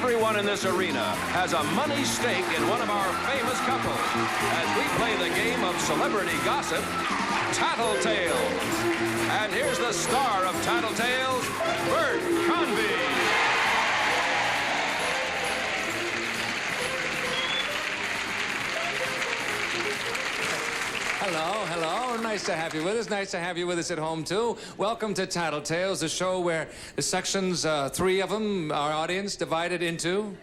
Everyone in this arena has a money stake in one of our famous couples as we play the game of celebrity gossip, Tattletales. And here's the star of Tattletales, Bert Convy. Hello, hello. Nice to have you with us. Nice to have you with us at home, too. Welcome to Tattletales, the show where the sections, 3 of them, our audience divided into...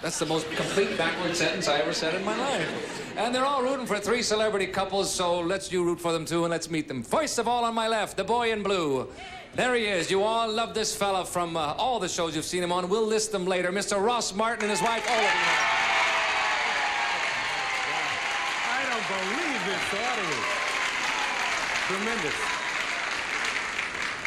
That's the most complete backward sentence I ever said in my life. And they're all rooting for 3 celebrity couples, so let's you root for them, too, and let's meet them. First of all, on my left, the boy in blue. There he is. You all love this fella from all the shows you've seen him on. We'll list them later. Mr. Ross Martin and his wife, all of you. Believe this audience. Tremendous.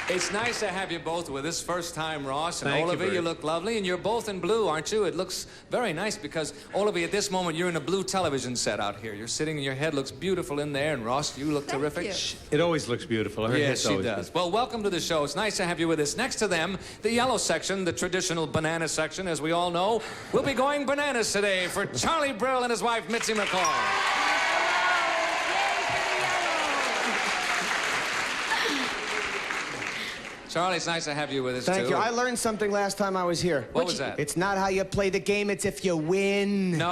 It's nice to have you both with us. First time, Ross. And Thank you, Olivia, Bert. you look lovely. And you're both in blue, aren't you? It looks very nice because, Olivia, at this moment, you're in a blue television set out here. You're sitting and your head looks beautiful in there. And Ross, you look terrific. You. It always looks beautiful. Her Yes, head's she always does. good. Well, welcome to the show. It's nice to have you with us. Next to them, the yellow section, the traditional banana section, as we all know. We'll be going bananas today for Charlie Brill and his wife, Mitzi McCall. Charlie, it's nice to have you with us, Thank too. you. I learned something last time I was here. What was that? It's not how you play the game, it's if you win. No.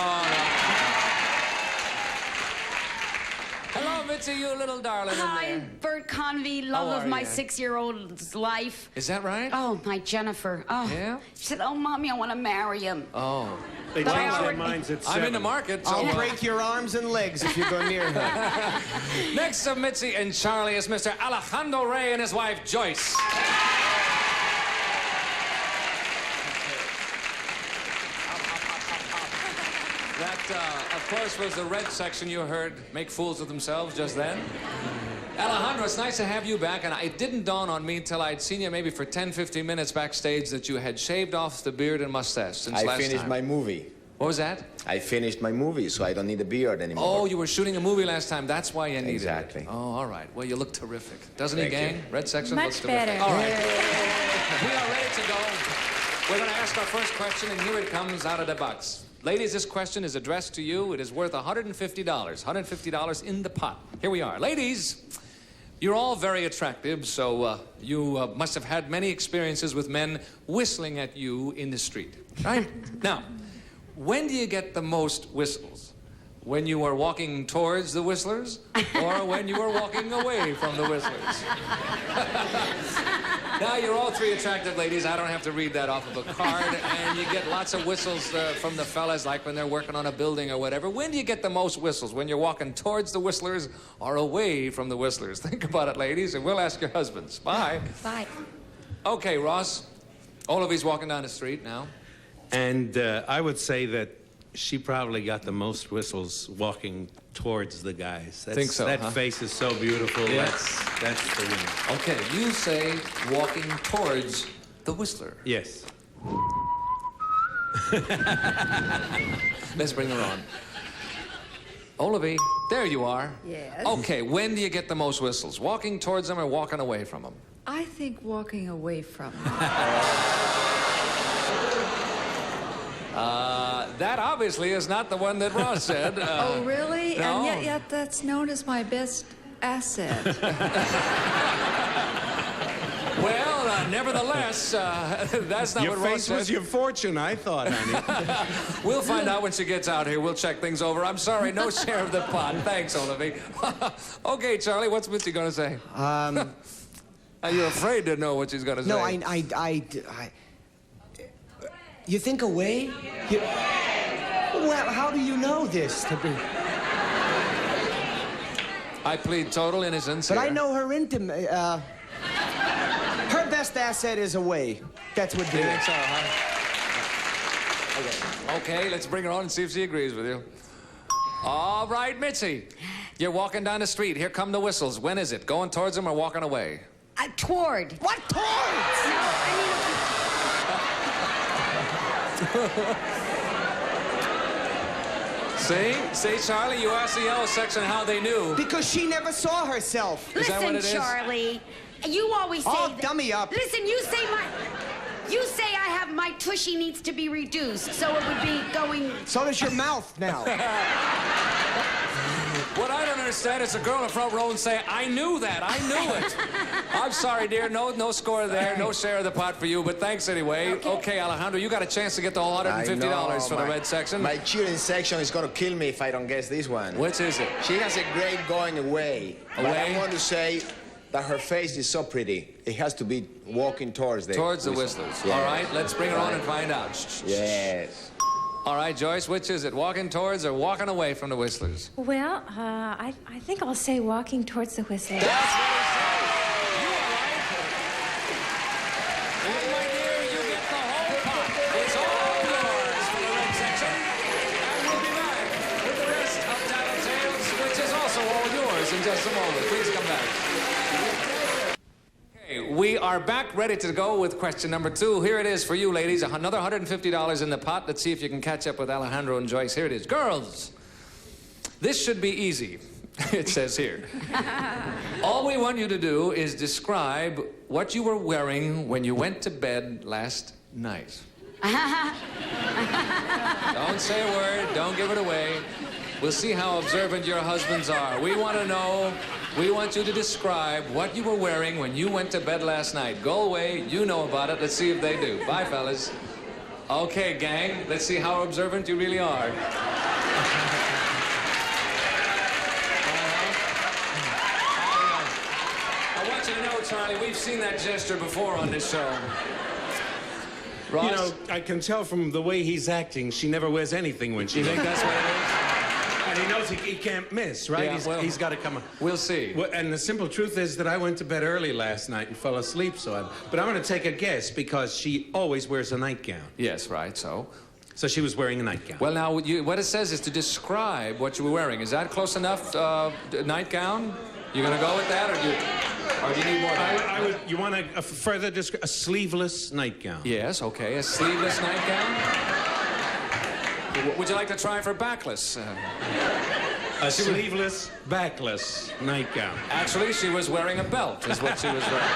Hello, Mitzi, you little darling in Hi, there. Bert Convy, love How of are my you? 6-year-old's life. Is that right? Oh, my Jennifer. Oh. Yeah? She said, oh, Mommy, I want to marry him. Oh. They But I change their already- minds at 7. I'm in the market, so... I'll break your arms and legs if you go near her. Next to Mitzi and Charlie is Mr. Alejandro Ray and his wife, Joyce. That, of course, was the red section you heard make fools of themselves just then. Alejandro, it's nice to have you back, and it didn't dawn on me until I'd seen you maybe for 10, 15 minutes backstage that you had shaved off the beard and mustache since I last finished time. my movie. What was that? I finished my movie, so I don't need a beard anymore. Oh, you were shooting a movie last time. That's why you needed Exactly. it. Oh, all right. Well, you look terrific. Doesn't Thank he, gang? you. Red section Much looks terrific. better. All right. We are ready to go. We're going to ask our first question, and here it comes out of the box. Ladies, this question is addressed to you. It is worth $150. $150 in the pot. Here we are. Ladies, you're all very attractive, so you must have had many experiences with men whistling at you in the street, right? Now, when do you get the most whistles? When you are walking towards the whistlers or when you are walking away from the whistlers? Now, you're all 3 attractive ladies. I don't have to read that off of a card. And you get lots of whistles from the fellas, like when they're working on a building or whatever. When do you get the most whistles? When you're walking towards the whistlers or away from the whistlers? Think about it, ladies, and we'll ask your husbands. Bye. Bye. Okay, Ross. Olivia's walking down the street now. And I would say that she probably got the most whistles walking towards the guys. Think so, That huh? face is so beautiful. Yeah. That's the winner. Okay, you say walking towards the whistler. Yes. Let's bring her on. Olivia, there you are. Yes. Okay, when do you get the most whistles? Walking towards them or walking away from them? I think walking away from him. That obviously is not the one that Ross said. Oh, really? no. And yet that's known as my best asset. Well, nevertheless, that's not Your what Ross face said. was your fortune, I thought, honey. We'll find out when she gets out here. We'll check things over. I'm sorry, no share of the pot. Thanks, Olivia. Okay, Charlie, what's Mitzi going to say? Are you afraid to know what she's going to say? No, you think away? Well, how do you know this to be? I plead total innocence But here. I know her intimate. Her best asset is away. That's what You do think it. so, huh? Okay, let's bring her on and see if she agrees with you. All right, Mitzi. You're walking down the street. Here come the whistles. When is it? Going towards them or walking away? Toward. What towards? No, See, Charlie, you asked the yellow section how they knew. Because she never saw herself. Is that what it is? Charlie, you always say Oh, that- dummy up. Listen, you say my... You say I have my tushy needs to be reduced, so it would be going. So does your mouth now. What I don't understand is a girl in the front row and say, I knew that, I knew it. I'm sorry, dear, no score there, no share of the pot for you, but thanks anyway. Okay, Alejandro, you got a chance to get the whole $150 for the red section. My cheering section is gonna kill me if I don't guess this one. Which is it? She has a great going away. But Away? I want to say that her face is so pretty. It has to be walking towards the... Towards the Whistlers. Yes. All right, let's bring her on and find out. Yes. All right, Joyce, which is it? Walking towards or walking away from the Whistlers? Well, I think I'll say walking towards the Whistlers. That's what he said. You are right. And my dear, you get the whole pot. It's all yours for the red section. And we'll be back with the rest of Tattletales, which is also all yours in just a moment. Please come back. Okay, we are back ready to go with question number 2. Here it is for you, ladies. Another $150 in the pot. Let's see if you can catch up with Alejandro and Joyce. Here it is. Girls, this should be easy. It says here. All we want you to do is describe what you were wearing when you went to bed last night. Don't say a word. Don't give it away. We'll see how observant your husbands are. We want to know. We want you to describe what you were wearing when you went to bed last night. Go away. You know about it. Let's see if they do. Bye, fellas. Okay, gang. Let's see how observant you really are. I want you to know, Charlie, we've seen that gesture before on this show. Ross? You know, I can tell from the way he's acting, she never wears anything when she... You think that's what it is? And he knows he can't miss, right? Yeah, He's got to come on. We'll see. Well, and the simple truth is that I went to bed early last night and fell asleep, but I'm going to take a guess because she always wears a nightgown. Yes, right, so? So she was wearing a nightgown. Well, now, what it says is to describe what you were wearing. Is that close enough, nightgown? You going to go with that, or do you need more than that? You want a further description? A sleeveless nightgown. Yes, okay, a sleeveless nightgown. Would you like to try for backless? A sleeveless, backless nightgown. Actually, she was wearing a belt, is what she was wearing.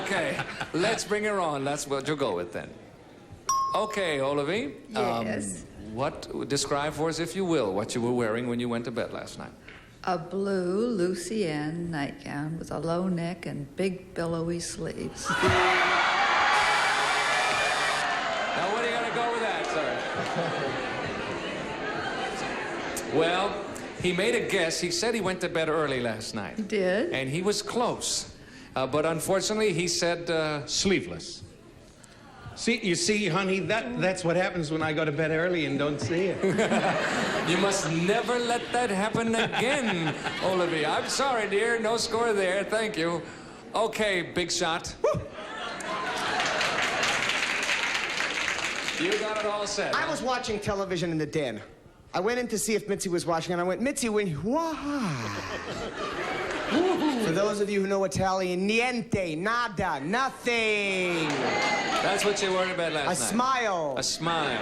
Okay, let's bring her on. That's what you'll go with then. Okay, Olivie. Yes. Describe for us, if you will, what you were wearing when you went to bed last night. A blue Lucienne nightgown with a low neck and big billowy sleeves. Now, what are you going to go with that, sir? Well, he made a guess. He said he went to bed early last night. He did? And he was close. But unfortunately, he said... Sleeveless. You see, honey, that's what happens when I go to bed early and don't see it. You must never let that happen again, Olivie. I'm sorry, dear. No score there. Thank you. Okay, big shot. You got it all set. I was watching television in the den. I went in to see if Mitzi was watching, and I went, Mitzi, wah. For those of you who know Italian, niente, nada, nothing. That's what you wore in bed last night. A smile. A smile.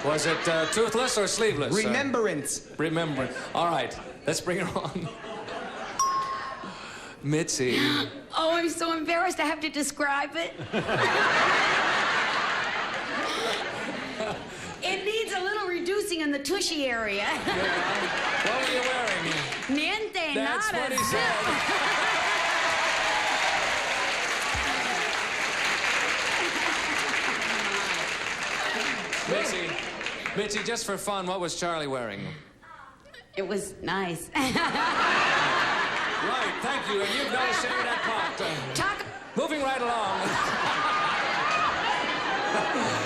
Was it toothless or sleeveless? Remembrance. Remembrance. All right, let's bring her on. Mitzi. Oh, I'm so embarrassed I have to describe it. It needs a little reducing in the tushy area. What were you wearing? Niente, That's nada. what he said. Mitzi, just for fun, what was Charlie wearing? It was nice. Right, thank you. And you've got to share that pot. Moving right along.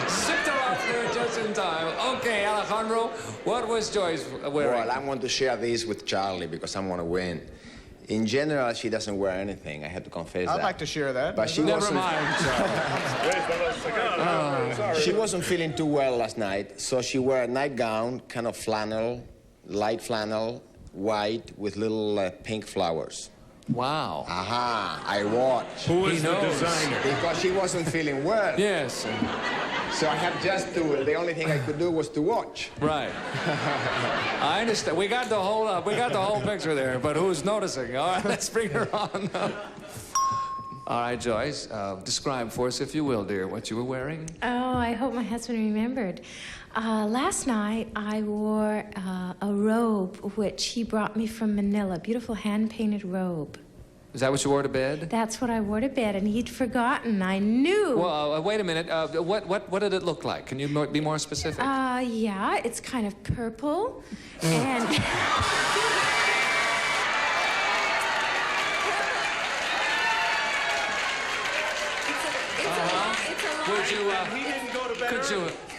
Zipped her off there just in time. Okay, Alejandro, what was Joyce wearing? Well, I want to share this with Charlie because I want to win. In general, she doesn't wear anything. I have to confess that. I'd like to share that. But she Never wasn't, mind, Charlie. she wasn't feeling too well last night, so she wore a nightgown, kind of flannel, light flannel, white, with little pink flowers. Wow. Aha, I watched. Who is He the knows. designer? Because she wasn't feeling well. Yes. So I had just to, the only thing I could do was to watch. Right. I understand. We got the whole picture there, but who's noticing? All right, let's bring her on. All right, Joyce, describe for us, if you will, dear, what you were wearing. Oh, I hope my husband remembered. Last night, I wore a robe which he brought me from Manila. Beautiful hand-painted robe. Is that what you wore to bed? That's what I wore to bed, and he'd forgotten. I knew. Well, wait a minute. What did it look like? Can you be more specific? Yeah, it's kind of purple, and...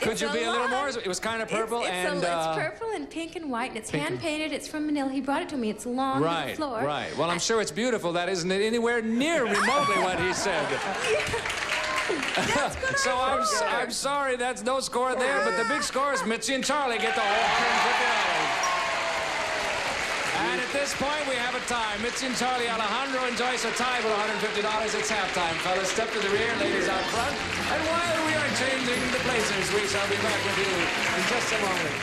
Could you be a little more? It was kind of purple it's purple and pink and white, and it's hand-painted. It's from Manila. He brought it to me. It's long on the floor. Right. Well, I'm sure it's beautiful. That isn't anywhere near remotely what he said. So I'm sorry, that's no score there, but the big score is Mitzi and Charlie get the whole $150. And at this point, we have a tie. Mitzi and Charlie, Alejandro and Joyce are tied with $150. It's halftime. Fellas, step to the rear, ladies out front. And while we are changing the places, we shall be back with you in just a moment.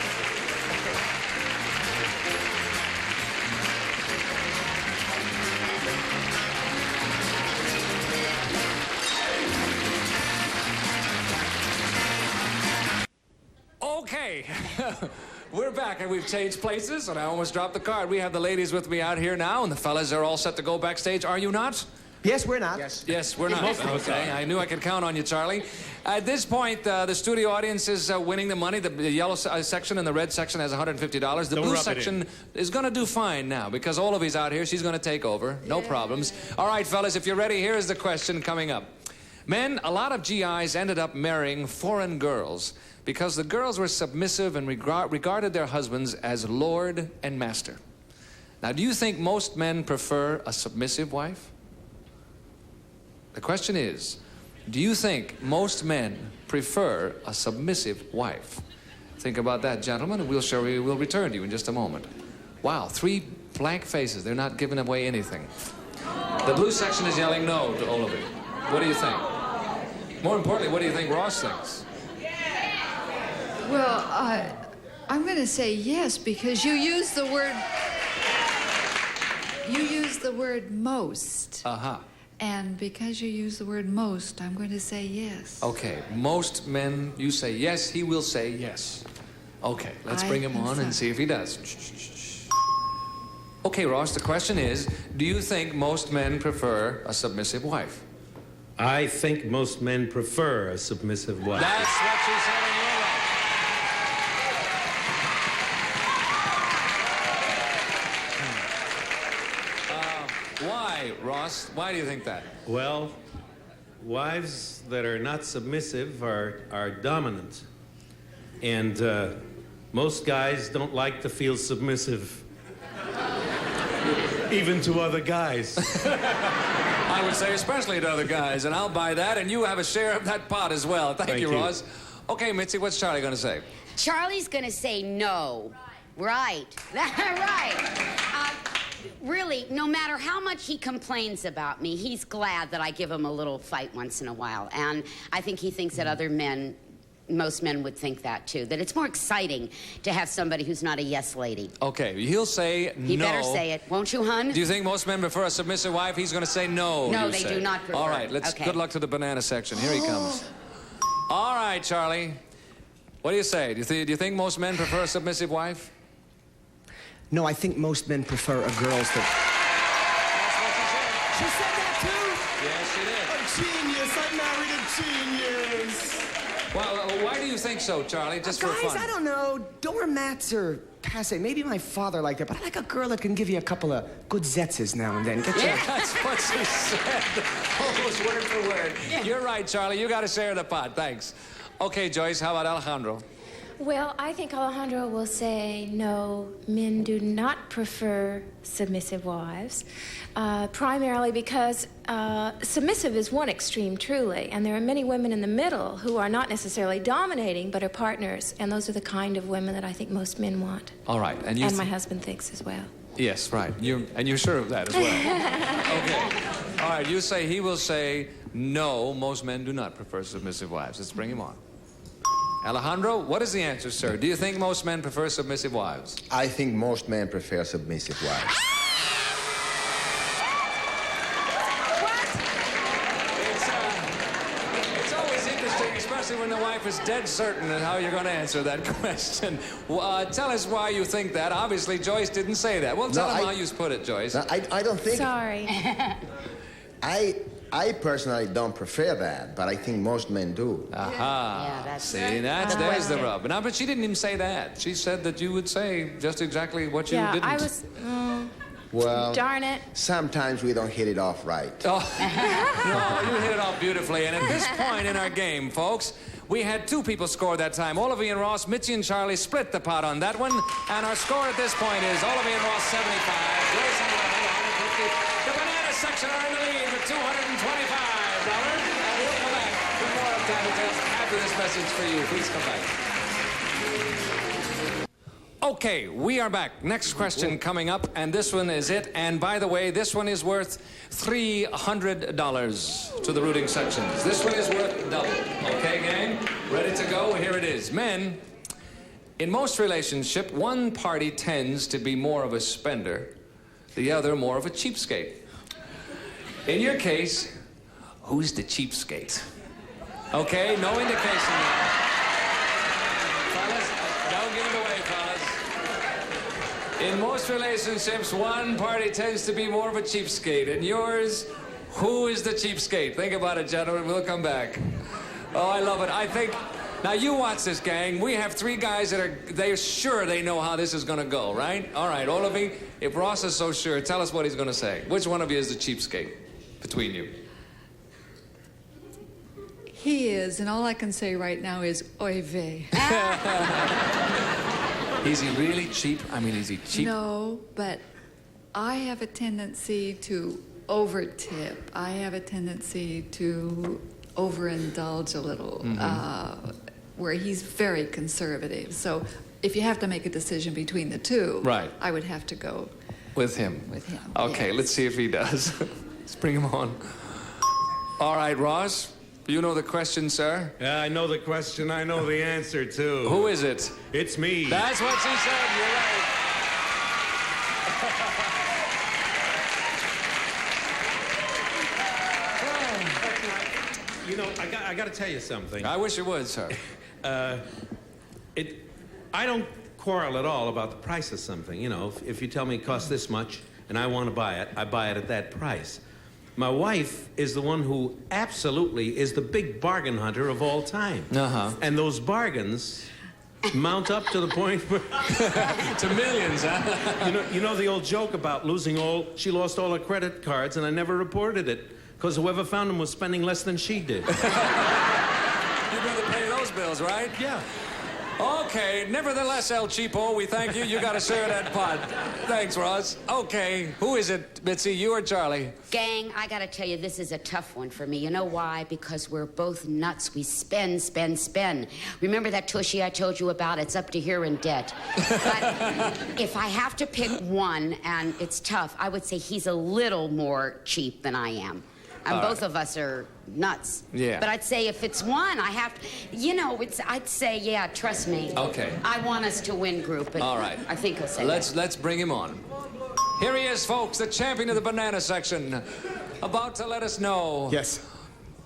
Okay. We're back, and we've changed places, and I almost dropped the card. We have the ladies with me out here now, and the fellas are all set to go backstage. Are you not? Yes, we're not. Yes, we're not. Okay, I knew I could count on you, Charlie. At this point, the studio audience is winning the money. The yellow section and the red section has $150. The blue section is going to do fine now, because all of you's out here. She's going to take over. No problems. All right, fellas, if you're ready, here's the question coming up. Men, a lot of GIs ended up marrying foreign girls because the girls were submissive and regarded their husbands as lord and master. Now, do you think most men prefer a submissive wife? The question is, do you think most men prefer a submissive wife? Think about that, gentlemen, and we'll return to you in just a moment. Wow, 3 blank faces. They're not giving away anything. The blue section is yelling no to all of it. What do you think? More importantly, what do you think Ross thinks? Well, I'm going to say yes, because you use the word most. Uh-huh. And because you use the word most, I'm going to say yes. Okay, most men, you say yes, he will say yes. Okay, let's bring him on and see if he does. Shh. Okay, Ross, the question is, do you think most men prefer a submissive wife? I think most men prefer a submissive wife. That's what she said in your life. Why, Ross? Why do you think that? Well, wives that are not submissive are dominant. And most guys don't like to feel submissive, even to other guys. I would say especially to other guys, and I'll buy that, and you have a share of that pot as well. Thank you, Ross. Okay, Mitzi, what's Charlie going to say? Charlie's going to say no. Right. Right. Really, no matter how much he complains about me, he's glad that I give him a little fight once in a while. And I think he thinks that other men, most men would think that too, that it's more exciting to have somebody who's not a yes lady. Okay, he'll say no. He better say it. Won't you, hun? Do you think most men prefer a submissive wife? He's going to say no. No, they do not prefer. All right, good luck to the banana section. Here he comes. All right, Charlie. What do you say? Do you think most men prefer a submissive wife? No, I think most men prefer a girl's that... That's She said that too? what she said. Yes, she did. A genius. I married a genius. Well, why do you think so, Charlie? Just for fun. Guys, I don't know. Doormats are passe. Maybe my father liked it, but I like a girl that can give you a couple of good zetzes now and then. Get yeah, that's what she said. Almost word for word. Yeah. You're right, Charlie. You got to share the pot. Thanks. Okay, Joyce, how about Alejandro? Well, I think Alejandro will say no, men do not prefer submissive wives, primarily because submissive is one extreme, truly, and there are many women in the middle who are not necessarily dominating, but are partners, and those are the kind of women that I think most men want. All right. And my husband thinks as well. Yes, right. You're sure of that as well. Okay. All right, you say he will say no, most men do not prefer submissive wives. Let's bring him on. Alejandro, what is the answer, sir? Do you think most men prefer submissive wives? I think most men prefer submissive wives. What? especially when the wife is dead certain of how you're going to answer that question. Tell us why you think that. Obviously, Joyce didn't say that. Well, tell him how you put it, Joyce. No, I don't think... Sorry. I personally don't prefer that, but I think most men do. Aha. Yeah, that's See, right. there's the rub. No, but she didn't even say that. She said that you would say just exactly what you didn't. I was... Well, darn it. Sometimes we don't hit it off right. Oh, no, you hit it off beautifully. And at this point in our game, folks, we had 2 people score that time. Olivia and Ross, Mitzi and Charlie split the pot on that one. And our score at this point is Olivia and Ross 75, Joyce and 150. The banana section are in the lead with $225. And we'll come back with more of Tattletales after this message for you. Please come back. Okay, we are back. Next question coming up, and this one is it. And by the way, this one is worth $300 to the rooting sections. This one is worth double. Okay, gang? Ready to go? Here it is. Men, in most relationships, one party tends to be more of a spender, the other more of a cheapskate. In your case, who's the cheapskate? Okay, no indication now. Fellas, don't give it away, fellas. In most relationships, one party tends to be more of a cheapskate. In yours, who is the cheapskate? Think about it, gentlemen. We'll come back. Oh, I love it. I think... Now, you watch this, gang. We have 3 guys that they're sure they know how this is going to go, right? All right, Olivia, if Ross is so sure, tell us what he's going to say. Which one of you is the cheapskate between you? He is, and all I can say right now is oy vey. Is he really cheap? I mean, is he cheap? No, but I have a tendency to over-tip. I have a tendency to overindulge a little, where he's very conservative. So if you have to make a decision between the 2, right, I would have to go with him. With him. Okay, yes. Let's see if he does. Let's bring him on. All right, Ross. You know the question, sir? Yeah, I know the question. I know the answer, too. Who is it? It's me. That's what she said. You're right. You know, I got to tell you something. I wish you would, sir. I don't quarrel at all about the price of something. You know, if you tell me it costs this much and I want to buy it, I buy it at that price. My wife is the one who absolutely is the big bargain hunter of all time. And those bargains mount up to the point where... to millions, huh? You know the old joke about she lost all her credit cards and I never reported it because whoever found them was spending less than she did. You'd rather pay those bills, right? Yeah. Okay, nevertheless, El Cheapo, we thank you. You got to share that pot. Thanks, Ross. Okay, who is it, Mitzi, you or Charlie? Gang, I gotta tell you, this is a tough one for me. You know why? Because we're both nuts. We spend, spend, spend. Remember that tushy I told you about? It's up to here in debt. But if I have to pick one, and it's tough, I would say he's a little more cheap than I am. And both of us are nuts. Yeah. But I'd say if it's one, I have to, I'd say, yeah, trust me. Okay. I want us to win, group. But all right. I think he'll say Let's bring him on. Here he is, folks, the champion of the banana section. About to let us know. Yes.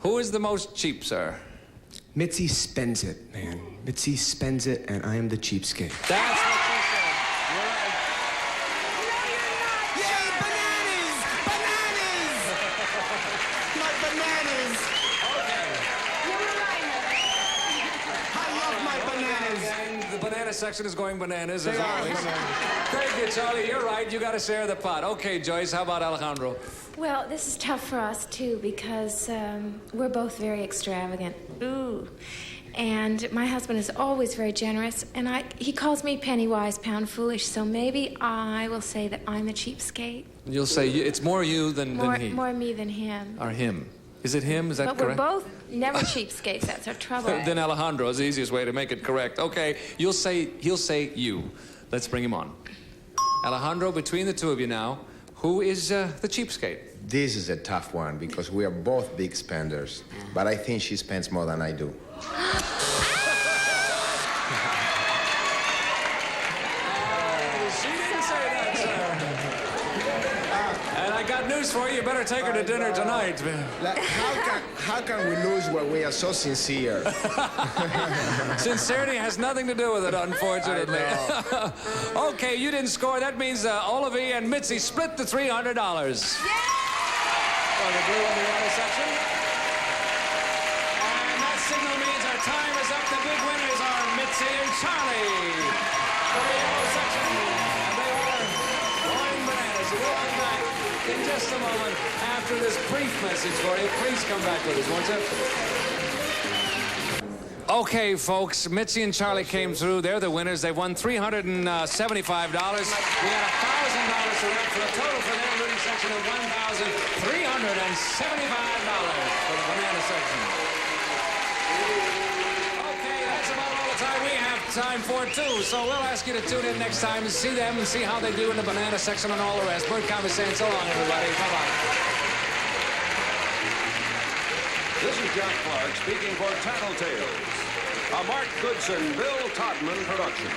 Who is the most cheap, sir? Mitzi spends it, man. Mitzi spends it, and I am the cheapskate. That's what she said. You're right. Yay, bananas! Bananas! My bananas! Okay. I love my bananas. The banana section is going bananas, as They are always. bananas. Thank you, Charlie. You're right. You got to share the pot. Okay, Joyce, how about Alejandro? Well, this is tough for us, too, because we're both very extravagant. Ooh. And my husband is always very generous, and he calls me penny wise, pound foolish, so maybe I will say that I'm the cheapskate. You'll say it's more you than he. More me than him. Or him. Is it him? Is that correct? But we're both never cheapskates. That's our trouble. Then Alejandro is the easiest way to make it correct. Okay, he'll say you. Let's bring him on. Alejandro, between the 2 of you now, who is the cheapskate? This is a tough one because we are both big spenders, but I think she spends more than I do. She didn't say that, sir. And I got news news for you. You better take her to dinner tonight. Like, how can we lose when we are so sincere? Sincerity has nothing to do with it, unfortunately. Okay, you didn't score. That means Olivia and Mitzi split the $300. Yeah! For the blue and the yellow section. And that signal means our time is up. The big winners are Mitzi and Charlie. For the yellow section. And they are Wine Bananas. We'll be back in just a moment after this brief message for you. Please come back with us, won't you? Okay, folks, Mitzi and Charlie came through. They're the winners. They won $375. We had $1,000 to win for a total for their winning section of $1,375 for the banana section. Okay, that's about all the time we have time for, too. So we'll ask you to tune in next time and see them and see how they do in the banana section and all the rest. Bert Convy saying so long, everybody. Bye-bye. This is Jack Clark speaking for Tattletales, a Mark Goodson, Bill Todman production.